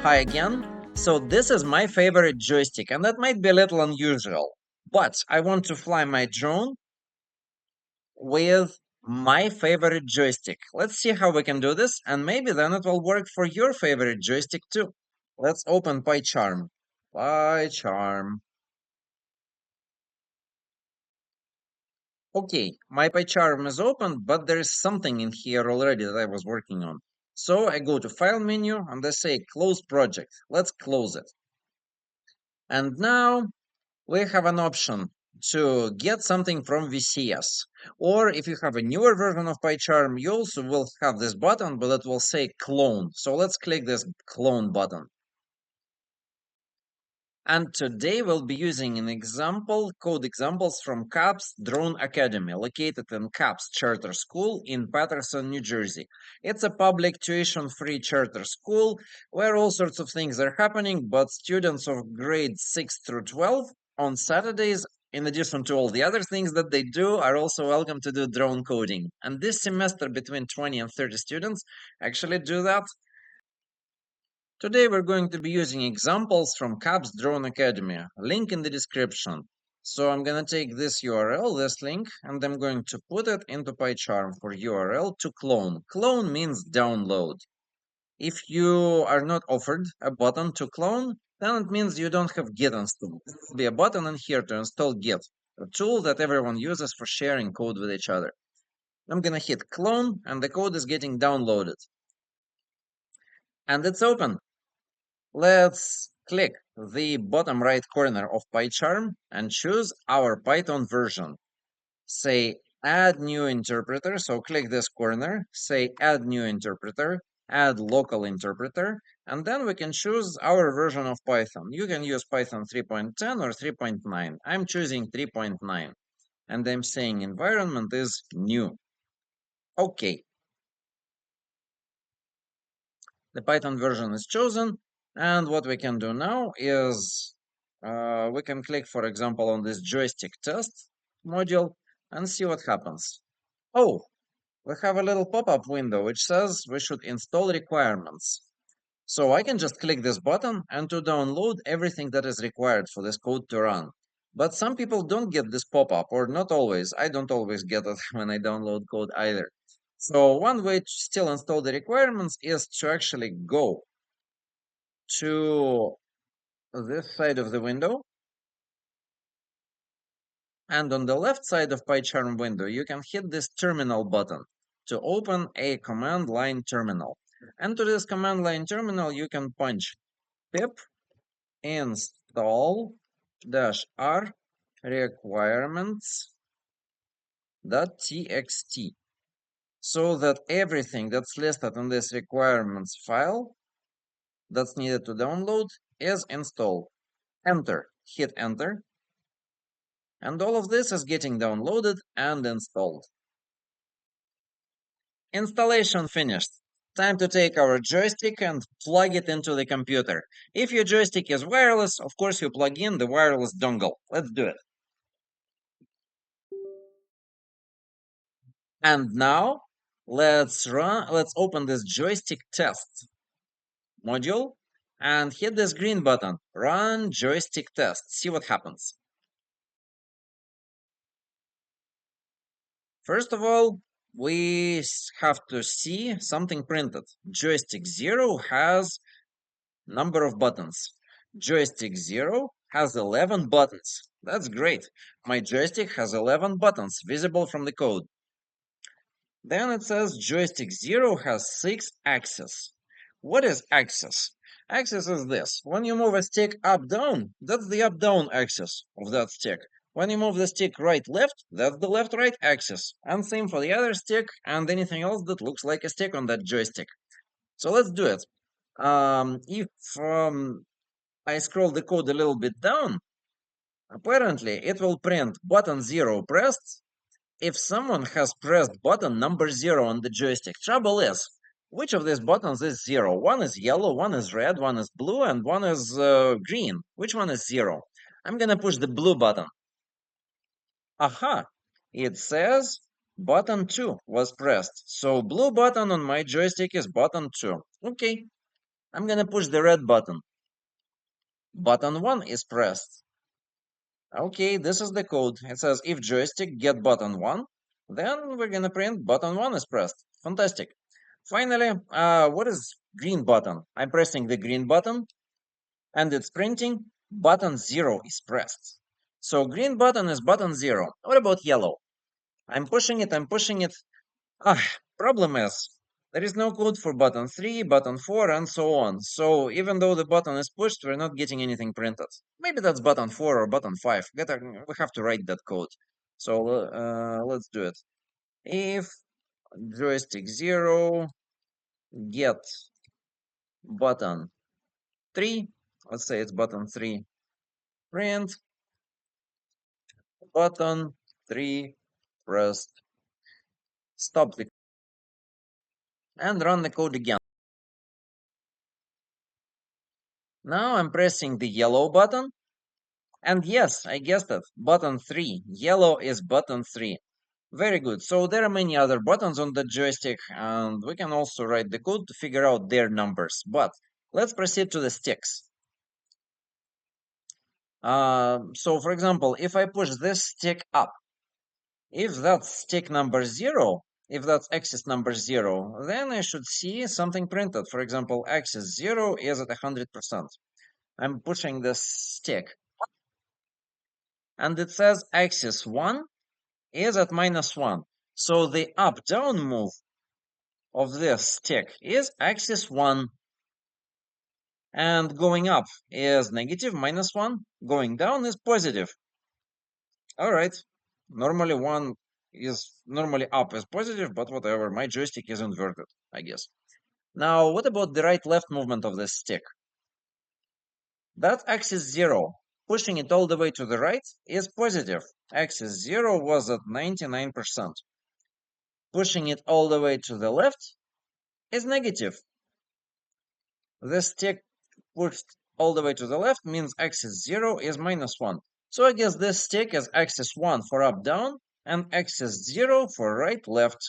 Hi again. So this is my favorite joystick, and that might be a little unusual, but I want to fly my drone with my favorite joystick. Let's see how we can do this, and maybe then it will work for your favorite joystick too. Let's open PyCharm. PyCharm. Okay, my PyCharm is open, but there is something in here already that I was working on. So I go to File menu and I say Close Project. Let's close it. And now we have an option to get something from VCS. Or if you have a newer version of PyCharm, you also will have this button, but it will say clone. So let's click this clone button. And today we'll be using an example, code examples from CAPS Drone Academy, located in CAPS Charter School in Paterson, New Jersey. It's a public tuition-free charter school where all sorts of things are happening, but students of grades 6 through 12 on Saturdays, in addition to all the other things that they do, are also welcome to do drone coding. And this semester, between 20 and 30 students actually do that. Today we're going to be using examples from CAPS Drone Academy, link in the description. So I'm going to take this URL, this link, and I'm going to put it into PyCharm for URL to clone. Clone means download. If you are not offered a button to clone, then it means you don't have Git installed. There will be a button in here to install Git, a tool that everyone uses for sharing code with each other. I'm going to hit clone, and the code is getting downloaded. And it's open. Let's click the bottom right corner of PyCharm and choose our Python version. Say add new interpreter. So click this corner, say add new interpreter, add local interpreter, and then we can choose our version of Python. You can use Python 3.10 or 3.9. I'm choosing 3.9 and I'm saying environment is new. Okay, the Python version is chosen. And what we can do now is we can click, for example, on this joystick test module and see what happens. Oh, we have a little pop-up window which says we should install requirements. So I can just click this button and to download everything that is required for this code to run. But some people don't get this pop-up, or not always. I don't always get it when I download code either. So one way to still install the requirements is to actually go to this side of the window. And on the left side of PyCharm window, you can hit this terminal button to open a command line terminal. And to this command line terminal, you can punch pip install -r requirements.txt so that everything that's listed in this requirements file that's needed to download is installed. Enter, hit enter, and all of this is getting downloaded and installed. Installation finished. Time to take our joystick and plug it into the computer. If your joystick is wireless, of course you plug in the wireless dongle. Let's do it. And now let's open this joystick test module and hit this green button, run joystick test. See what happens. First of all, we have to see something printed. Joystick 0 has number of buttons. Joystick 0 has 11 buttons. That's great. My joystick has 11 buttons visible from the code. Then it says joystick 0 has 6 axes. What is axis? Axis is this. When you move a stick up down, that's the up down axis of that stick. When you move the stick right left, that's the left right axis. And same for the other stick and anything else that looks like a stick on that joystick. So let's do it. If I scroll the code a little bit down, apparently it will print button 0 pressed if someone has pressed button number 0 on the joystick. Trouble is, which of these buttons is 0? One is yellow, one is red, one is blue, and one is green. Which one is 0? I'm gonna push the blue button. Aha! It says button 2 was pressed. So blue button on my joystick is button 2. Okay. I'm gonna push the red button. Button 1 is pressed. Okay, this is the code. It says if joystick get button 1, then we're gonna print button 1 is pressed. Fantastic. Finally, what is green button? I'm pressing the green button and it's printing button 0 is pressed. So green button is button 0. What about yellow? I'm pushing it, I'm pushing it. Problem is, there is no code for button 3, button 4, and so on. So even though the button is pushed, we're not getting anything printed. Maybe that's button 4 or button 5. We have to write that code. So let's do it. If joystick 0 get button 3, let's say it's button 3, print button 3 pressed. Stop the and run the code again. Now I'm pressing the yellow button. And yes, I guessed it. Button 3. Yellow is button 3. Very good. So there are many other buttons on the joystick, and we can also write the code to figure out their numbers. But let's proceed to the sticks. So for example, if I push this stick up, if that's stick number 0, if that's axis number 0, then I should see something printed. For example, axis 0 is at 100%. I'm pushing this stick, and it says axis 1 is at -1. So the up-down move of this stick is axis 1. And going up is negative, -1. Going down is positive. All right. Normally up is positive, but whatever. My joystick is inverted, I guess. Now, what about the right-left movement of this stick? That axis 0, pushing it all the way to the right, is positive. Axis 0 was at 99%. Pushing it all the way to the left is negative. This stick pushed all the way to the left means axis 0 is -1. So I guess this stick is axis 1 for up down and axis 0 for right left.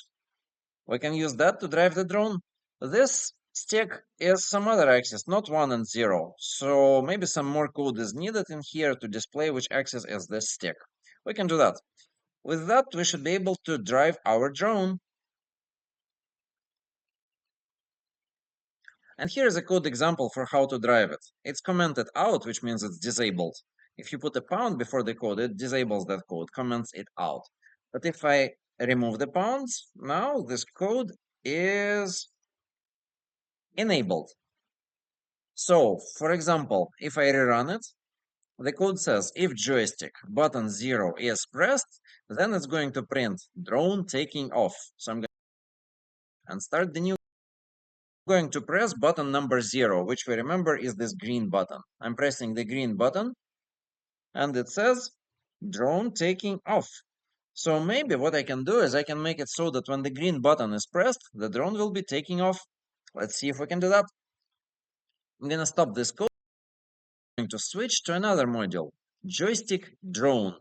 We can use that to drive the drone. This stick is some other axis, not 1 and 0. So maybe some more code is needed in here to display which axis is this stick. We can do that. With that, we should be able to drive our drone. And here is a code example for how to drive it. It's commented out, which means it's disabled. If you put a pound before the code, it disables that code, comments it out. But if I remove the pounds, now this code is enabled. So, for example, if I rerun it, the code says if joystick button 0 is pressed, then it's going to print drone taking off. So I'm going to start the new going to press button number 0, which we remember is this green button. I'm pressing the green button, and it says drone taking off. So maybe what I can do is I can make it so that when the green button is pressed, the drone will be taking off. Let's see if we can do that. I'm gonna stop this code. I'm going to switch to another module, joystick drone.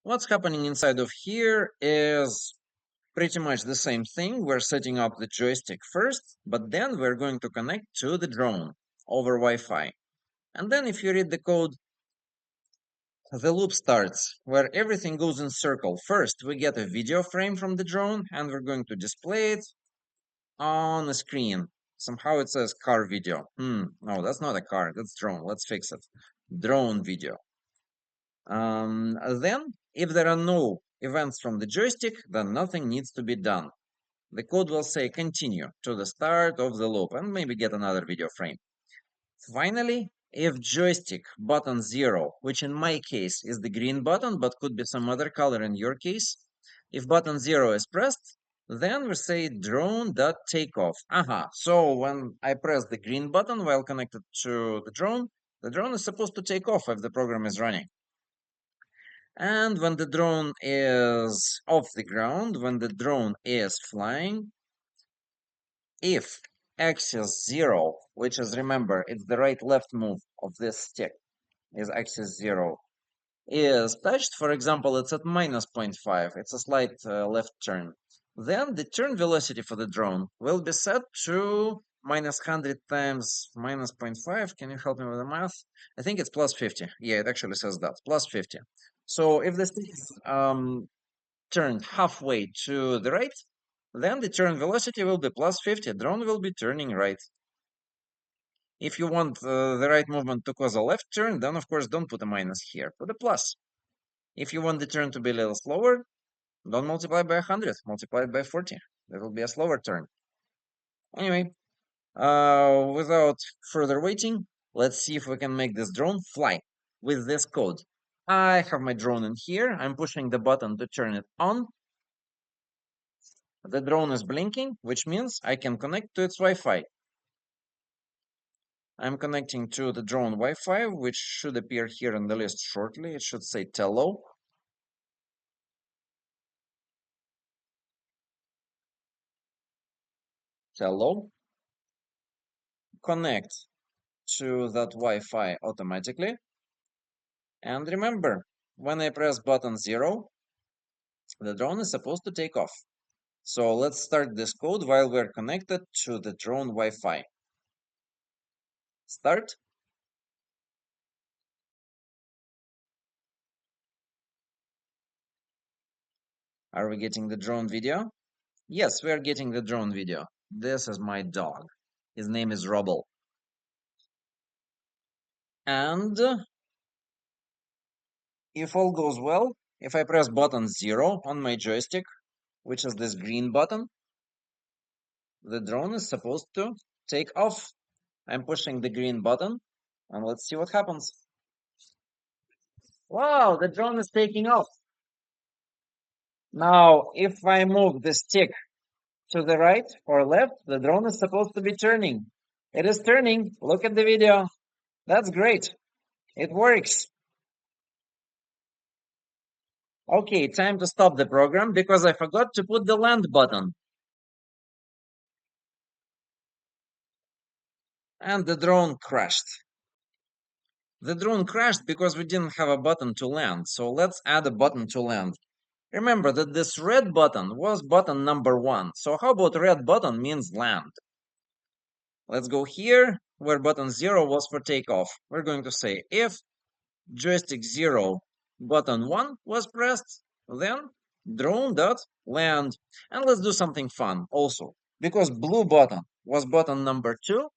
What's happening inside of here is pretty much the same thing. We're setting up the joystick first, but then we're going to connect to the drone over Wi-Fi. And then if you read the code, the loop starts where everything goes in circle. First, we get a video frame from the drone and we're going to display it on the screen. Somehow it says car video. No, that's not a car, that's drone. Let's fix it. Drone video. Then, if there are no events from the joystick, then nothing needs to be done. The code will say continue to the start of the loop and maybe get another video frame. Finally, if joystick button 0, which in my case is the green button, but could be some other color in your case, if button 0 is pressed, then we say drone.takeoff. So when I press the green button while connected to the drone is supposed to take off if the program is running. And when the drone is off the ground, when the drone is flying, if axis 0, which is, remember, it's the right-left move of this stick, is axis 0, is touched, for example, it's at -0.5, it's a slight left turn, then the turn velocity for the drone will be set to minus 100 times minus 0.5. Can you help me with the math? I think it's plus 50. Yeah, it actually says that, plus 50. So if the stick is turned halfway to the right, then the turn velocity will be plus 50. Drone will be turning right. If you want the right movement to cause a left turn, then of course don't put a minus here, put a plus. If you want the turn to be a little slower, don't multiply by 100, multiply it by 40. That will be a slower turn. Anyway, without further waiting, let's see if we can make this drone fly with this code. I have my drone in here. I'm pushing the button to turn it on. The drone is blinking, which means I can connect to its Wi-Fi. I'm connecting to the drone Wi-Fi, which should appear here in the list shortly. It should say Tello. Tello. Connect to that Wi-Fi automatically. And remember, when I press button 0, the drone is supposed to take off. So let's start this code while we're connected to the drone Wi-Fi. Start. Are we getting the drone video? Yes, we are getting the drone video. This is my dog. His name is Rubble. And if all goes well, if I press button 0 on my joystick, which is this green button, the drone is supposed to take off. I'm pushing the green button, and let's see what happens. Wow, the drone is taking off. Now, if I move the stick to the right or left, the drone is supposed to be turning. It is turning. Look at the video. That's great. It works. Okay, time to stop the program because I forgot to put the land button. And the drone crashed. The drone crashed because we didn't have a button to land. So let's add a button to land. Remember that this red button was button number 1. So how about red button means land? Let's go here where button 0 was for takeoff. We're going to say if joystick 0 button 1 was pressed, then drone dot land. And let's do something fun also. Because blue button was button number 2,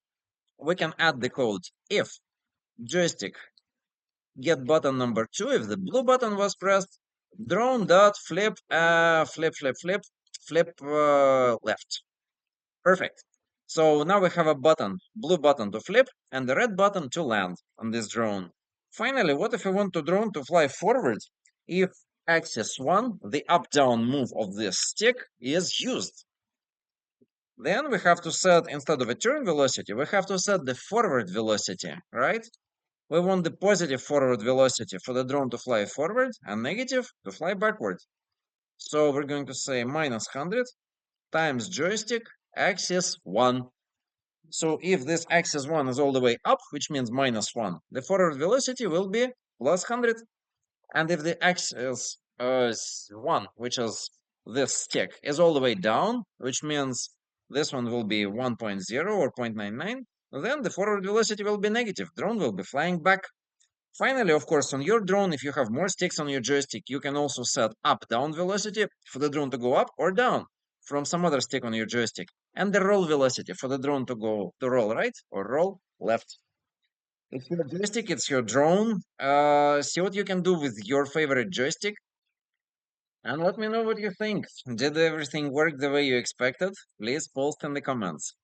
we can add the code if joystick get button number 2, if the blue button was pressed, drone dot flip left. Perfect. So now we have a button, blue button to flip and the red button to land on this drone. Finally, what if we want the drone to fly forward? If axis 1, the up-down move of this stick, is used, then we have to set, instead of a turn velocity, we have to set the forward velocity, right? We want the positive forward velocity for the drone to fly forward and negative to fly backward. So we're going to say minus 100 times joystick axis 1. So if this axis 1 is all the way up, which means minus 1, the forward velocity will be plus 100. And if the axis 1, which is this stick, is all the way down, which means this one will be 1.0 or 0.99, then the forward velocity will be negative. Drone will be flying back. Finally, of course, on your drone, if you have more sticks on your joystick, you can also set up-down velocity for the drone to go up or down from some other stick on your joystick, and the roll velocity for the drone to go to roll right or roll left. It's your joystick, it's your drone. See what you can do with your favorite joystick, and let me know what you think. Did everything work the way you expected? Please post in the comments.